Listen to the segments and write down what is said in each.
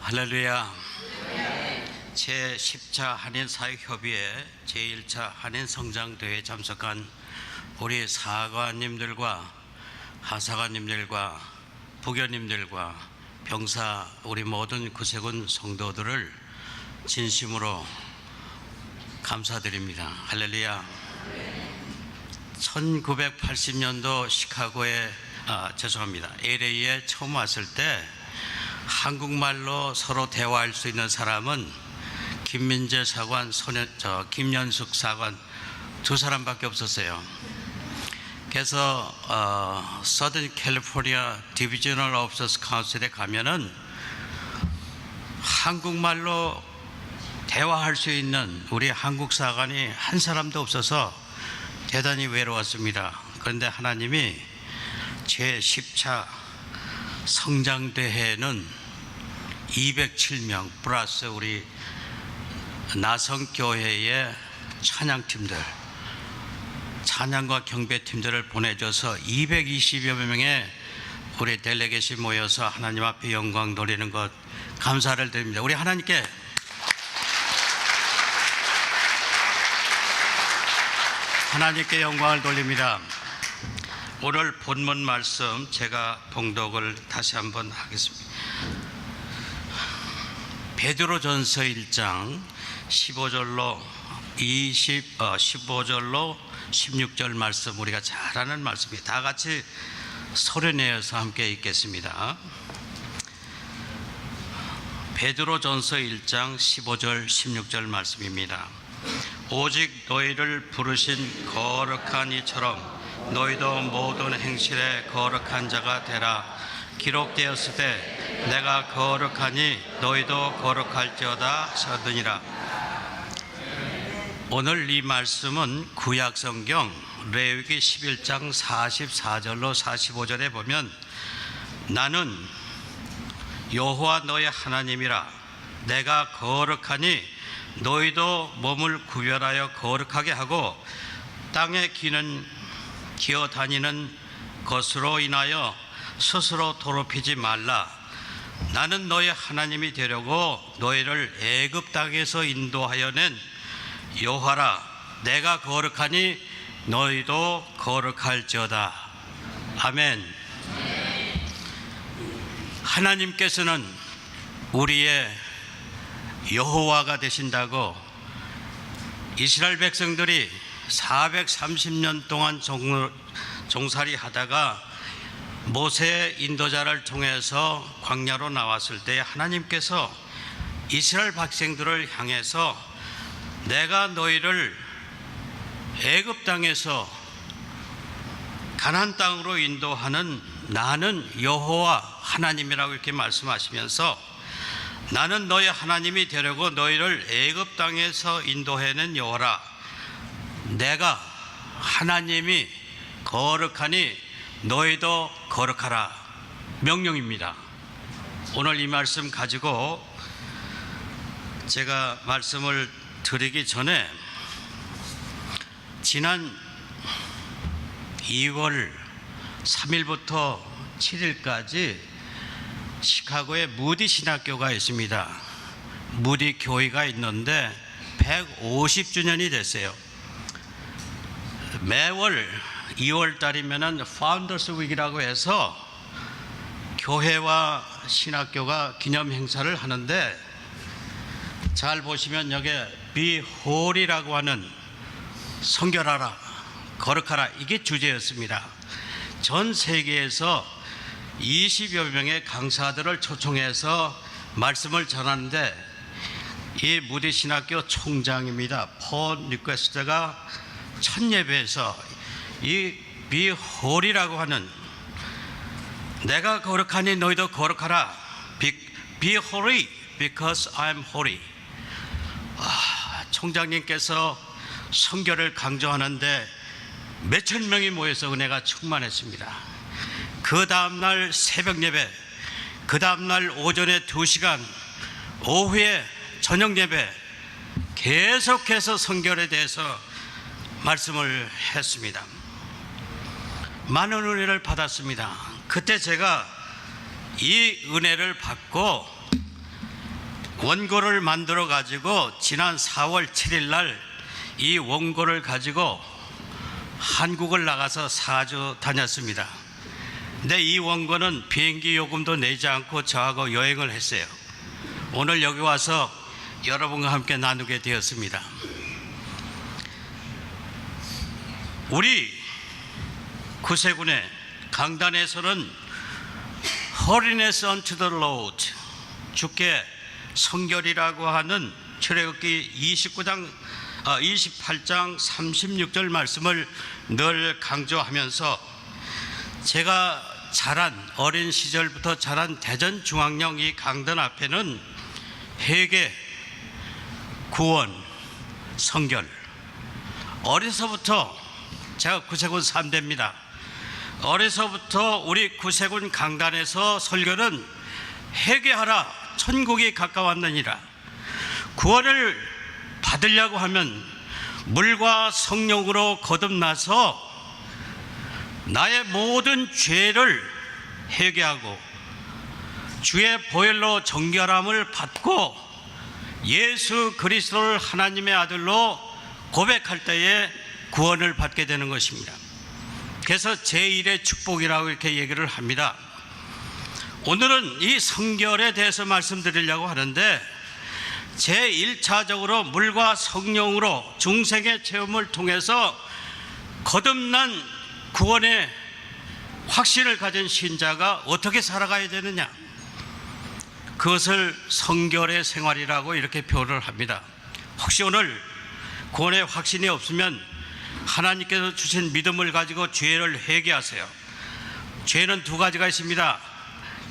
할렐루야. 제10차 한인사역협의회 제1차 한인성장대회에 참석한 우리 사관님들과 하사관님들과 부교님들과 병사 우리 모든 구세군 성도들을 진심으로 감사드립니다. 할렐루야. 1980년도 시카고에 LA에 처음 왔을 때 한국말로 서로 대화할 수 있는 사람은 김민재 사관, 김연숙 사관 두 사람밖에 없었어요. 그래서 Southern California Divisional Officers Council에 가면은 한국말로 대화할 수 있는 우리 한국 사관이 한 사람도 없어서 대단히 외로웠습니다. 그런데 하나님이 제10차 성장대회는 207명 플러스 우리 나성교회의 찬양팀들, 찬양과 경배팀들을 보내줘서 220여 명의 우리 델레게이션이 모여서 하나님 앞에 영광 돌리는 것 감사를 드립니다. 우리 하나님께 영광을 돌립니다. 오늘 본문 말씀 제가 봉독을 다시 한번 하겠습니다. 베드로전서 1장 15절로 16절 말씀, 우리가 잘 아는 말씀입니다. 다 같이 소리내어서 함께 읽겠습니다. 베드로전서 1장 15절 16절 말씀입니다. 오직 너희를 부르신 거룩한 이처럼 너희도 모든 행실에 거룩한 자가 되라. 기록되었을 때 내가 거룩하니 너희도 거룩할지어다 하셨느니라. 오늘 이 말씀은 구약성경 레위기 11장 44절로 45절에 보면 나는 여호와 너의 하나님이라. 내가 거룩하니 너희도 몸을 구별하여 거룩하게 하고 땅에 기어 다니는 것으로 인하여 스스로 더럽히지 말라. 나는 너의 하나님이 되려고 너희를 애굽 땅에서 인도하여 낸 여호와라. 내가 거룩하니 너희도 거룩할지어다. 아멘. 하나님께서는 우리의 여호와가 되신다고 이스라엘 백성들이 430년 동안 종살이 하다가 모세 인도자를 통해서 광야로 나왔을 때 하나님께서 이스라엘 백성들을 향해서 내가 너희를 애굽 땅에서 가나안 땅으로 인도하는 나는 여호와 하나님이라고 이렇게 말씀하시면서 나는 너희 하나님이 되려고 너희를 애굽 땅에서 인도해낸 여호와라. 내가 하나님이 거룩하니 너희도 거룩하라. 명령입니다. 오늘 이 말씀 가지고 제가 말씀을 드리기 전에 지난 2월 3일부터 7일까지 시카고에 무디 신학교가 있습니다. 무디 교회가 있는데 150주년이 됐어요. 매월 2월 달이면은 파운더스 위기라고 해서 교회와 신학교가 기념 행사를 하는데 잘 보시면 여기 Be Holy라고 하는 성결하라, 거룩하라, 이게 주제였습니다. 전 세계에서 20여 명의 강사들을 초청해서 말씀을 전하는데 이 무디 신학교 총장입니다. 폴 리퀘스트가 첫 예배에서 이 Be Holy라고 하는 내가 거룩하니 너희도 거룩하라. Be holy because I'm holy. 총장님께서 성결을 강조하는데 몇천 명이 모여서 은혜가 충만했습니다. 그 다음날 새벽 예배, 그 다음날 오전에 2시간, 오후에 저녁 예배 계속해서 성결에 대해서 말씀을 했습니다. 많은 은혜를 받았습니다. 그때 제가 이 은혜를 받고 원고를 만들어 가지고 지난 4월 7일 날 이 원고를 가지고 한국을 나가서 4주 다녔습니다. 근데 이 원고는 비행기 요금도 내지 않고 저하고 여행을 했어요. 오늘 여기 와서 여러분과 함께 나누게 되었습니다. 우리 구세군의 강단에서는 Holiness unto the Lord, 주께 성결이라고 하는 출애굽기 28장 36절 말씀을 늘 강조하면서 제가 자란 어린 시절부터 자란 대전중앙역 이 강단 앞에는 회개, 구원, 성결, 어려서부터 제가 구세군 3대입니다. 어려서부터 우리 구세군 강단에서 설교는 회개하라, 천국이 가까웠느니라. 구원을 받으려고 하면 물과 성령으로 거듭나서 나의 모든 죄를 회개하고 주의 보혈로 정결함을 받고 예수 그리스도를 하나님의 아들로 고백할 때에 구원을 받게 되는 것입니다. 그래서 제1의 축복이라고 이렇게 얘기를 합니다. 오늘은 이 성결에 대해서 말씀드리려고 하는데, 제1차적으로 물과 성령으로 중생의 체험을 통해서 거듭난 구원의 확신을 가진 신자가 어떻게 살아가야 되느냐, 그것을 성결의 생활이라고 이렇게 표현을 합니다. 혹시 오늘 구원의 확신이 없으면 하나님께서 주신 믿음을 가지고 죄를 회개하세요. 죄는 두 가지가 있습니다.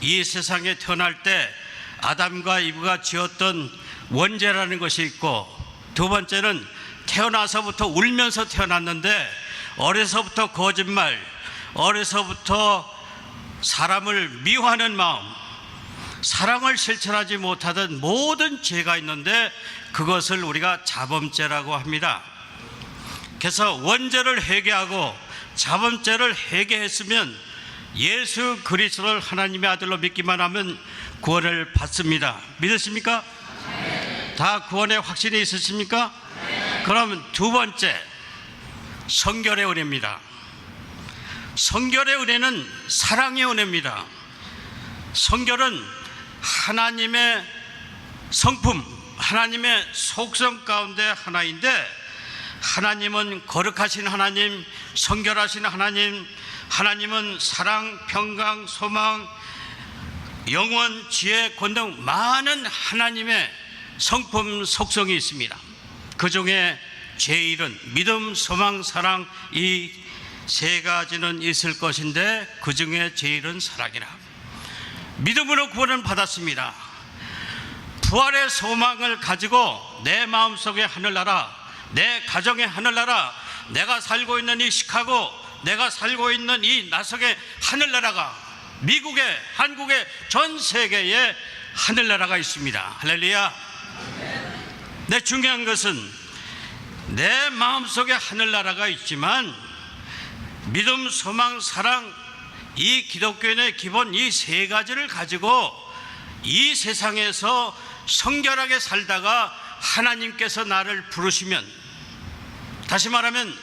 이 세상에 태어날 때 아담과 이브가 지었던 원죄라는 것이 있고, 두 번째는 태어나서부터 울면서 태어났는데 어려서부터 거짓말, 어려서부터 사람을 미워하는 마음, 사랑을 실천하지 못하던 모든 죄가 있는데 그것을 우리가 자범죄라고 합니다. 그래서 원죄를 회개하고 자범죄를 회개했으면 예수 그리스도를 하나님의 아들로 믿기만 하면 구원을 받습니다. 믿으십니까? 네. 다 구원의 확신이 있으십니까? 네. 그럼 두 번째, 성결의 은혜입니다. 성결의 은혜는 사랑의 은혜입니다. 성결은 하나님의 성품, 하나님의 속성 가운데 하나인데, 하나님은 거룩하신 하나님, 성결하신 하나님, 하나님은 사랑, 평강, 소망, 영원, 지혜, 권능, 많은 하나님의 성품, 속성이 있습니다. 그 중에 제1은 믿음, 소망, 사랑, 이 세 가지는 있을 것인데 그 중에 제1은 사랑이라. 믿음으로 구원을 받았습니다. 부활의 소망을 가지고 내 마음속에 하늘나라, 내 가정의 하늘나라, 내가 살고 있는 이 시카고, 내가 살고 있는 이 나석의 하늘나라가, 미국에, 한국에, 전 세계에 하늘나라가 있습니다. 할렐루야. 네, 중요한 것은 내 마음속에 하늘나라가 있지만 믿음, 소망, 사랑, 이 기독교인의 기본 이 세 가지를 가지고 이 세상에서 성결하게 살다가 하나님께서 나를 부르시면, 다시 말하면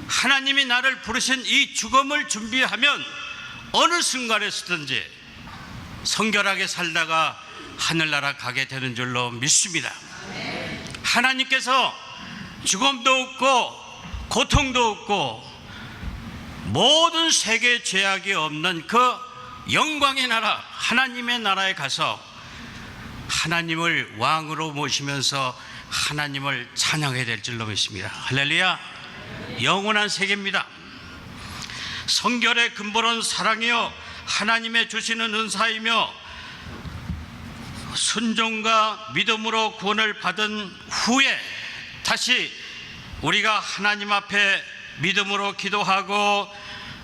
하나님이 나를 부르신 이 죽음을 준비하면 어느 순간에서든지 성결하게 살다가 하늘나라 가게 되는 줄로 믿습니다. 하나님께서 죽음도 없고 고통도 없고 모든 세계 죄악이 없는 그 영광의 나라, 하나님의 나라에 가서 하나님을 왕으로 모시면서 하나님을 찬양해야 될 줄로 믿습니다. 할렐루야. 영원한 세계입니다. 성결의 근본은 사랑이요 하나님의 주시는 은사이며, 순종과 믿음으로 구원을 받은 후에 다시 우리가 하나님 앞에 믿음으로 기도하고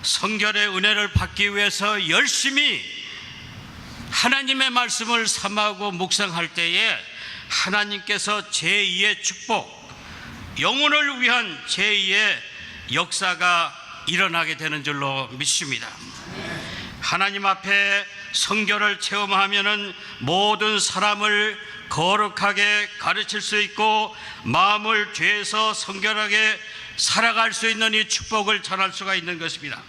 성결의 은혜를 받기 위해서 열심히 하나님의 말씀을 삼하고 묵상할 때에 하나님께서 제2의 축복, 영혼을 위한 제2의 역사가 일어나게 되는 줄로 믿습니다. 하나님 앞에 성결을 체험하면은 모든 사람을 거룩하게 가르칠 수 있고 마음을 죄에서 성결하게 살아갈 수 있는 이 축복을 전할 수가 있는 것입니다.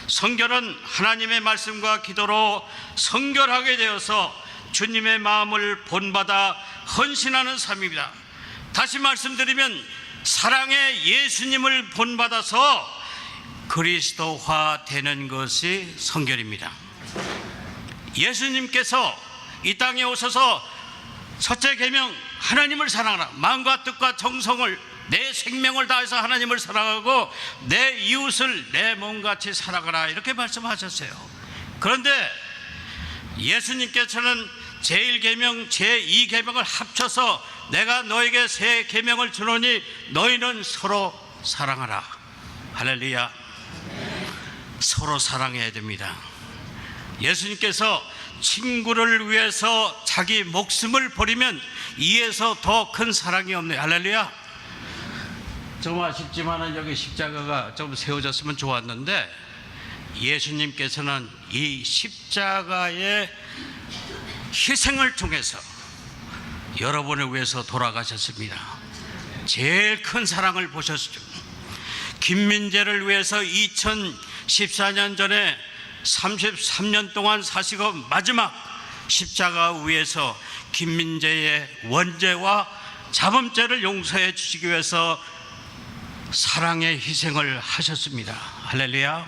성결은 하나님의 말씀과 기도로 성결하게 되어서 주님의 마음을 본받아 헌신하는 삶입니다. 다시 말씀드리면 사랑의 예수님을 본받아서 그리스도화 되는 것이 성결입니다. 예수님께서 이 땅에 오셔서 첫째 계명 하나님을 사랑하라, 마음과 뜻과 정성을 내 생명을 다해서 하나님을 사랑하고 내 이웃을 내 몸같이 사랑하라, 이렇게 말씀하셨어요. 그런데 예수님께서는 제1계명 제2계명을 합쳐서 내가 너에게 새 계명을 주노니 너희는 서로 사랑하라. 할렐루야. 서로 사랑해야 됩니다. 예수님께서 친구를 위해서 자기 목숨을 버리면 이에서 더 큰 사랑이 없네요. 할렐루야. 좀 아쉽지만 여기 십자가가 좀 세워졌으면 좋았는데 예수님께서는 이 십자가의 희생을 통해서 여러분을 위해서 돌아가셨습니다. 제일 큰 사랑을 보셨죠. 김민재를 위해서 2014년 전에 33년 동안 사시고 마지막 십자가 위에서 김민재의 원죄와 자범죄를 용서해 주시기 위해서 사랑의 희생을 하셨습니다. 할렐루야.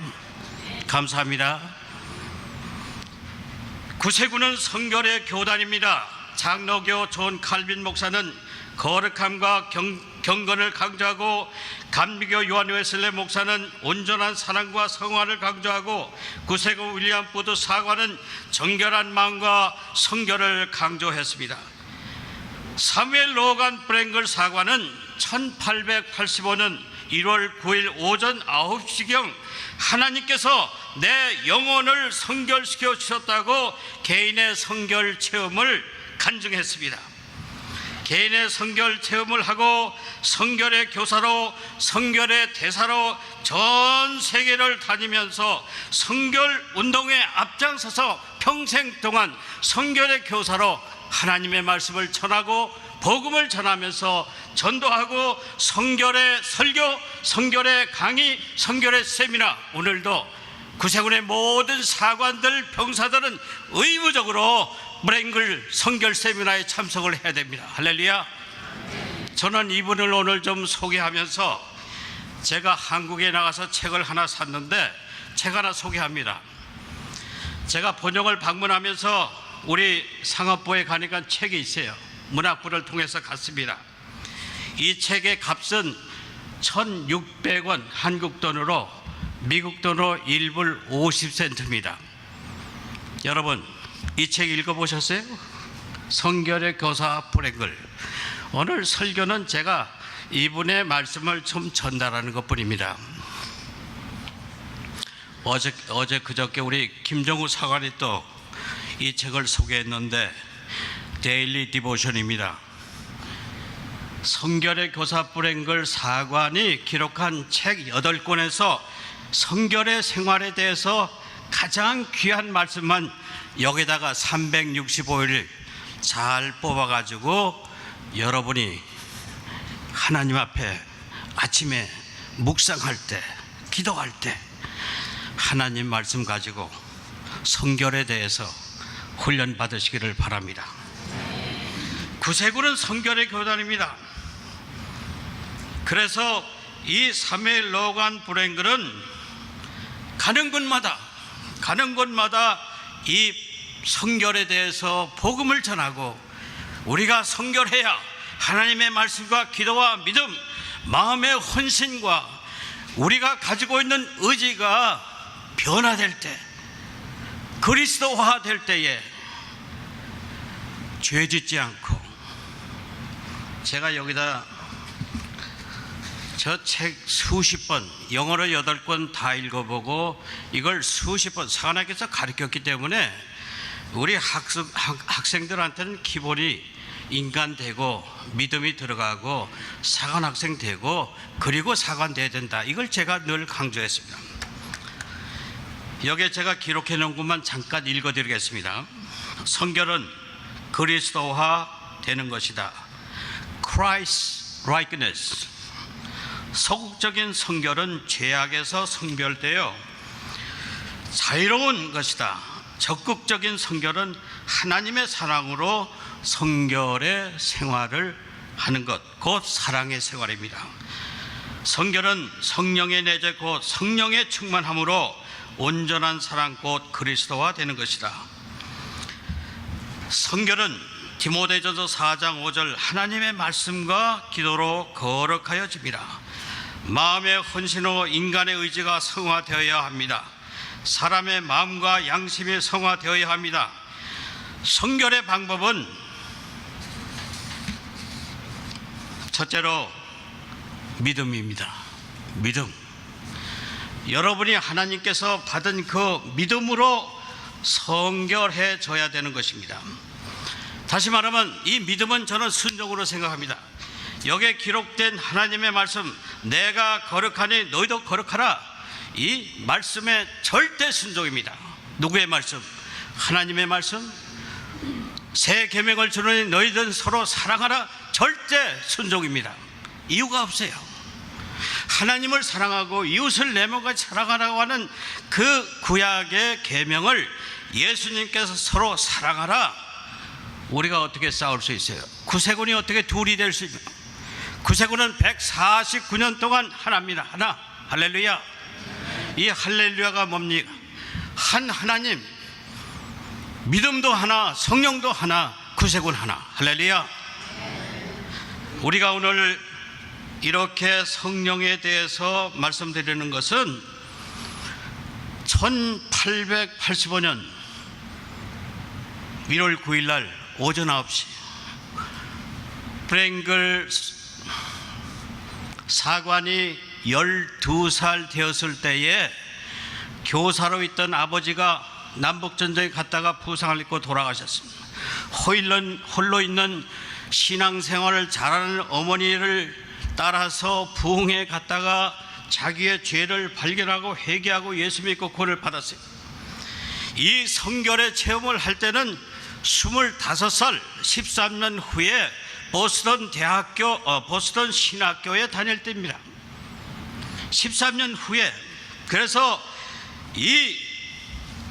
감사합니다. 구세군은 성결의 교단입니다. 장로교 존 칼빈 목사는 거룩함과 경건을 강조하고 감리교 요한 웨슬레 목사는 온전한 사랑과 성화를 강조하고 구세군 윌리엄 부드 사관은 정결한 마음과 성결을 강조했습니다. 사무엘 로간 브랭글 사관은 1885년 1월 9일 오전 9시경 하나님께서 내 영혼을 성결시켜 주셨다고 개인의 성결 체험을 간증했습니다. 개인의 성결 체험을 하고 성결의 교사로 성결의 대사로 전 세계를 다니면서 성결 운동에 앞장서서 평생 동안 성결의 교사로 하나님의 말씀을 전하고 복음을 전하면서 전도하고 성결의 설교, 성결의 강의, 성결의 세미나, 오늘도 구세군의 모든 사관들, 병사들은 의무적으로 브랭글 성결 세미나에 참석을 해야 됩니다. 할렐루야. 저는 이분을 오늘 좀 소개하면서 제가 한국에 나가서 책을 하나 샀는데 책 하나 소개합니다. 제가 번역을 방문하면서 우리 상업부에 가니까 책이 있어요. 문학부를 통해서 갔습니다. 이 책의 값은 1,600원 한국 돈으로 미국 돈으로 1불 50센트입니다. 여러분 이 책 읽어보셨어요? 성결의 교사 브랭글. 오늘 설교는 제가 이분의 말씀을 좀 전달하는 것뿐입니다. 어제 그저께 우리 김정우 사관이 또 이 책을 소개했는데 데일리 디보션입니다. 성결의 교사 브랭글 사관이 기록한 책 8권에서 성결의 생활에 대해서 가장 귀한 말씀만 여기다가 365일 잘 뽑아가지고 여러분이 하나님 앞에 아침에 묵상할 때, 기도할 때 하나님 말씀 가지고 성결에 대해서 훈련 받으시기를 바랍니다. 구세군은 성결의 교단입니다. 그래서 이 사무엘 로간 브랭글은 가는 곳마다 이 성결에 대해서 복음을 전하고 우리가 성결해야 하나님의 말씀과 기도와 믿음, 마음의 헌신과 우리가 가지고 있는 의지가 변화될 때, 그리스도화 될 때에 죄짓지 않고, 제가 여기다 저 책 수십 번, 영어로 8권 다 읽어보고 이걸 수십 번 사관학교에서 가르쳤기 때문에 우리 학생들한테는 기본이 인간 되고 믿음이 들어가고 사관학생 되고 그리고 사관 돼야 된다. 이걸 제가 늘 강조했습니다. 여기에 제가 기록해 놓은 것만 잠깐 읽어드리겠습니다. 성결은 그리스도화 되는 것이다. Christ likeness. 소극적인 성결은 죄악에서 성별되어 자유로운 것이다. 적극적인 성결은 하나님의 사랑으로 성결의 생활을 하는 것, 곧 사랑의 생활입니다. 성결은 성령의 내재 곧 성령의 충만함으로 온전한 사랑 곧 그리스도화 되는 것이다. 성결은 디모데전서 4장 5절 하나님의 말씀과 기도로 거룩하여집니다. 마음의 헌신으로 인간의 의지가 성화되어야 합니다. 사람의 마음과 양심이 성화되어야 합니다. 성결의 방법은 첫째로 믿음입니다. 믿음. 여러분이 하나님께서 받은 그 믿음으로 성결해져야 되는 것입니다. 다시 말하면 이 믿음은 저는 순종으로 생각합니다. 여기에 기록된 하나님의 말씀, 내가 거룩하니 너희도 거룩하라, 이 말씀의 절대 순종입니다. 누구의 말씀? 하나님의 말씀. 새 계명을 주노니 너희들은 서로 사랑하라, 절대 순종입니다. 이유가 없어요. 하나님을 사랑하고 이웃을 내 몸같이 사랑하라고 하는 그 구약의 계명을 예수님께서 서로 사랑하라, 우리가 어떻게 싸울 수 있어요? 구세군이 어떻게 둘이 될 수 있어요? 구세군은 149년 동안 하나입니다. 하나. 할렐루야. 이 할렐루야가 뭡니까? 한 하나님, 믿음도 하나, 성령도 하나, 구세군 하나. 할렐루야. 우리가 오늘 이렇게 성령에 대해서 말씀드리는 것은 1885년 1월 9일 날 오전 9시 프랭글 사관이 12살 되었을 때에 교사로 있던 아버지가 남북전쟁에 갔다가 부상을 입고 돌아가셨습니다. 홀로 있는 신앙생활을 잘하는 어머니를 따라서 부흥에 갔다가 자기의 죄를 발견하고 회개하고 예수 믿고 구원을 받았어요. 이 성결의 체험을 할 때는 25살 13년 후에 보스턴 신학교에 다닐 때입니다. 13년 후에. 그래서 이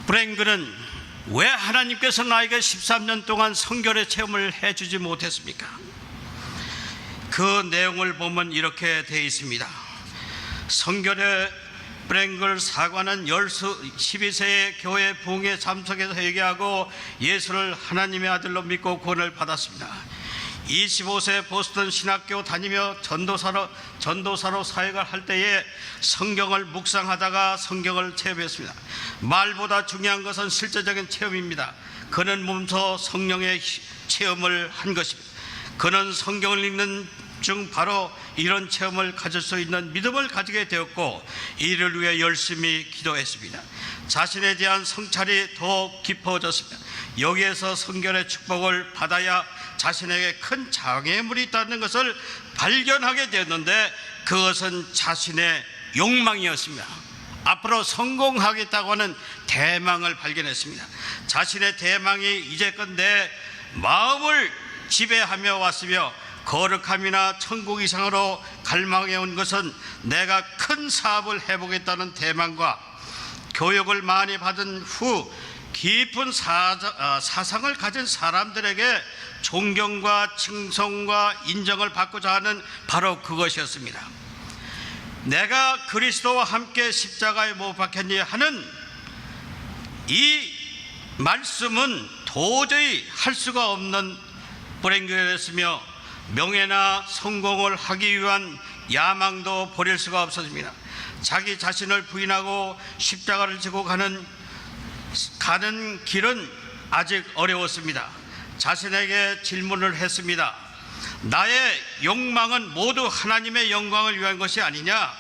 브랭글은 왜 하나님께서 나에게 13년 동안 성결의 체험을 해주지 못했습니까? 그 내용을 보면 이렇게 되어 있습니다. 성결의 브랭글 사관은 12세의 교회 부흥에 참석해서 회개하고 예수를 하나님의 아들로 믿고 구원을 받았습니다. 25세 보스턴 신학교 다니며 전도사로 사역을 할 때에 성경을 묵상하다가 성경을 체험했습니다. 말보다 중요한 것은 실제적인 체험입니다. 그는 몸소 성령의 체험을 한 것입니다. 그는 성경을 읽는 중 바로 이런 체험을 가질 수 있는 믿음을 가지게 되었고 이를 위해 열심히 기도했습니다. 자신에 대한 성찰이 더 깊어졌습니다. 여기에서 성결의 축복을 받아야 자신에게 큰 장애물이 있다는 것을 발견하게 되었는데 그것은 자신의 욕망이었습니다. 앞으로 성공하겠다고 하는 대망을 발견했습니다. 자신의 대망이 이제껏 내 마음을 지배하며 왔으며 거룩함이나 천국 이상으로 갈망해온 것은 내가 큰 사업을 해보겠다는 대망과 교육을 많이 받은 후 깊은 사상을 가진 사람들에게 존경과 칭송과 인정을 받고자 하는 바로 그것이었습니다. 내가 그리스도와 함께 십자가에 못 박혔니 하는 이 말씀은 도저히 할 수가 없는 브랭글이었으며 명예나 성공을 하기 위한 야망도 버릴 수가 없었습니다. 자기 자신을 부인하고 십자가를 지고 가는 길은 아직 어려웠습니다. 자신에게 질문을 했습니다. 나의 욕망은 모두 하나님의 영광을 위한 것이 아니냐?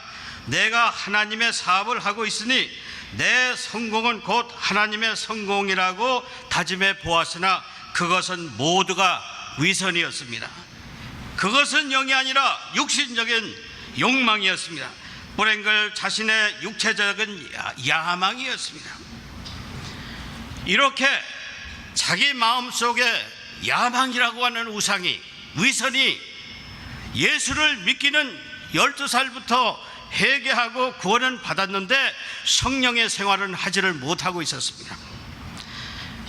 내가 하나님의 사업을 하고 있으니 내 성공은 곧 하나님의 성공이라고 다짐해 보았으나 그것은 모두가 위선이었습니다. 그것은 영이 아니라 육신적인 욕망이었습니다. 불행글 자신의 육체적인 야망이었습니다. 이렇게 자기 마음속에 야망이라고 하는 위선이 예수를 믿기는 12살부터 회개하고 구원은 받았는데 성령의 생활은 하지를 못하고 있었습니다.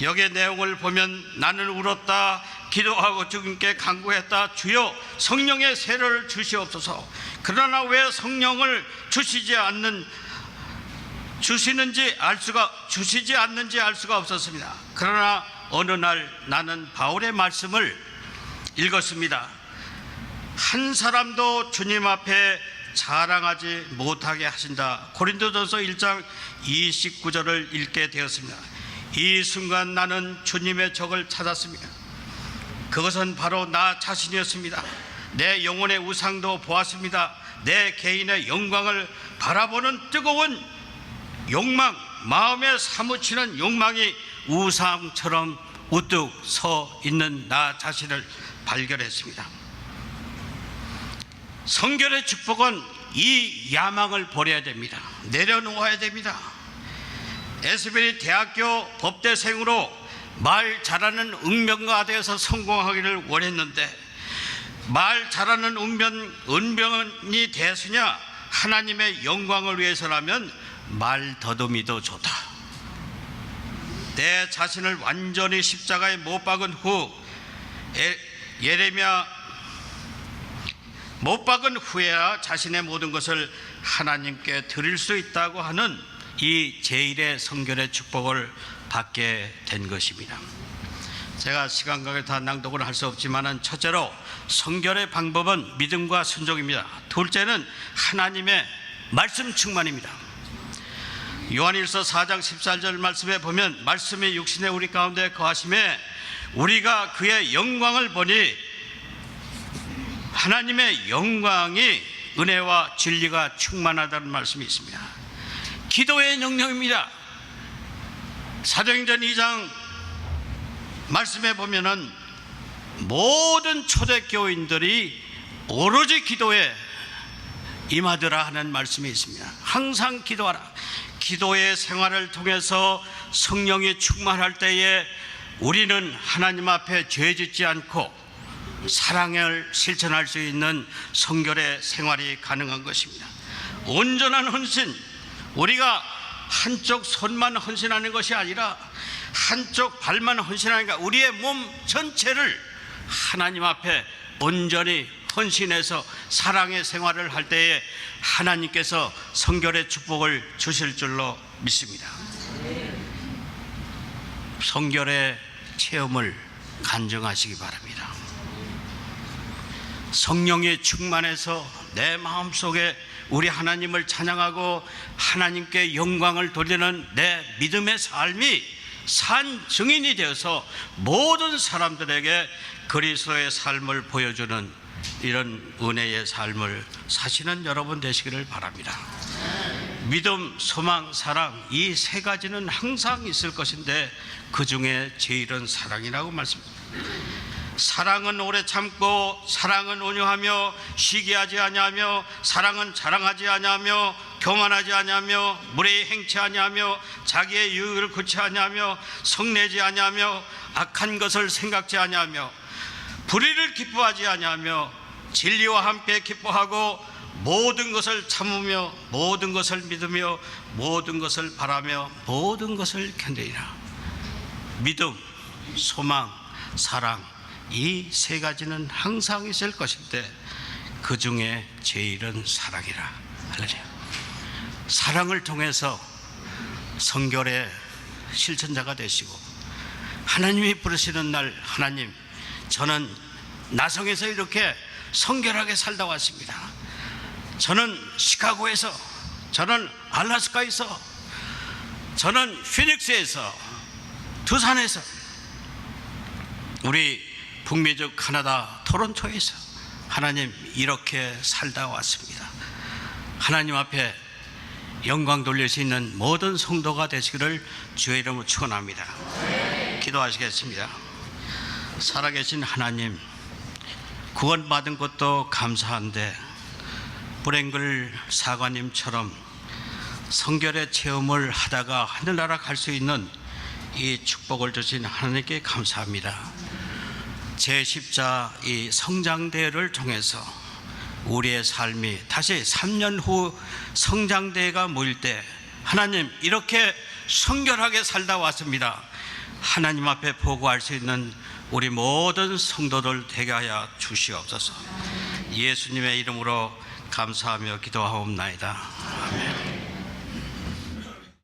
여기에 내용을 보면 나는 울었다, 기도하고 주님께 간구했다. 주여 성령의 세례를 주시옵소서. 그러나 왜 성령을 주시지 않는지 알 수가 없었습니다. 그러나 어느 날 나는 바울의 말씀을 읽었습니다. 한 사람도 주님 앞에 자랑하지 못하게 하신다. 고린도전서 1장 29절을 읽게 되었습니다. 이 순간 나는 주님의 적을 찾았습니다. 그것은 바로 나 자신이었습니다. 내 영혼의 우상도 보았습니다. 내 개인의 영광을 바라보는 뜨거운 욕망, 마음에 사무치는 욕망이 우상처럼 우뚝 서 있는 나 자신을 발견했습니다. 성결의 축복은 이 야망을 버려야 됩니다. 내려놓아야 됩니다. 에스베리 대학교 법대생으로 말 잘하는 응변가가 되어서 성공하기를 원했는데 말 잘하는 은변이 대수냐 하나님의 영광을 위해서라면 말 더듬이도 좋다. 내 자신을 완전히 십자가에 못 박은 후 예레미야 못 박은 후에야 자신의 모든 것을 하나님께 드릴 수 있다고 하는 이 제1의 성결의 축복을 받게 된 것입니다. 제가 시간 관계 다 낭독을 할 수 없지만 첫째로 성결의 방법은 믿음과 순종입니다. 둘째는 하나님의 말씀 충만입니다. 요한일서 4장 14절 말씀에 보면 말씀이 육신의 우리 가운데 거하심에 우리가 그의 영광을 보니 하나님의 영광이 은혜와 진리가 충만하다는 말씀이 있습니다. 기도의 영역입니다. 사도행전 2장 말씀에 보면은 모든 초대교인들이 오로지 기도에 임하더라 하는 말씀이 있습니다. 항상 기도하라. 기도의 생활을 통해서 성령이 충만할 때에 우리는 하나님 앞에 죄 짓지 않고 사랑을 실천할 수 있는 성결의 생활이 가능한 것입니다. 온전한 헌신, 우리가 한쪽 손만 헌신하는 것이 아니라 한쪽 발만 헌신하는 게 아니라 우리의 몸 전체를 하나님 앞에 온전히 헌신해서 사랑의 생활을 할 때에 하나님께서 성결의 축복을 주실 줄로 믿습니다. 성결의 체험을 간증하시기 바랍니다. 성령이 충만해서 내 마음속에 우리 하나님을 찬양하고 하나님께 영광을 돌리는 내 믿음의 삶이 산 증인이 되어서 모든 사람들에게 그리스도의 삶을 보여주는 이런 은혜의 삶을 사시는 여러분 되시기를 바랍니다. 믿음, 소망, 사랑 이 세 가지는 항상 있을 것인데 그 중에 제일은 사랑이라고 말씀합니다. 사랑은 오래 참고 사랑은 온유하며 시기하지 아니하며 사랑은 자랑하지 아니하며 교만하지 아니하며 무례히 행치 아니하며 자기의 유익을 구치 아니하며 성내지 아니하며 악한 것을 생각지 아니하며 불의를 기뻐하지 아니하며 진리와 함께 기뻐하고 모든 것을 참으며 모든 것을 믿으며 모든 것을 바라며 모든 것을 견디리라. 믿음, 소망, 사랑 이 세 가지는 항상 있을 것인데 그 중에 제일은 사랑이라. 할렐루야. 사랑을 통해서 성결의 실천자가 되시고 하나님이 부르시는 날 하나님 저는 나성에서 이렇게 성결하게 살다 왔습니다. 저는 시카고에서, 저는 알래스카에서, 저는 피닉스에서, 두산에서, 우리 북미주 카나다 토론토에서 하나님 이렇게 살다 왔습니다. 하나님 앞에 영광 돌릴 수 있는 모든 성도가 되시기를 주의 이름으로 축원합니다. 기도하시겠습니다. 살아계신 하나님, 구원받은 것도 감사한데 브랭글 사관님처럼 성결의 체험을 하다가 하늘나라 갈 수 있는 이 축복을 주신 하나님께 감사합니다. 제10자 이 성장대회를 통해서 우리의 삶이 다시 3년 후 성장대회가 모일 때 하나님 이렇게 성결하게 살다 왔습니다. 하나님 앞에 보고할 수 있는 우리 모든 성도들 되게 하여 주시옵소서. 예수님의 이름으로 감사하며 기도하옵나이다. 아멘.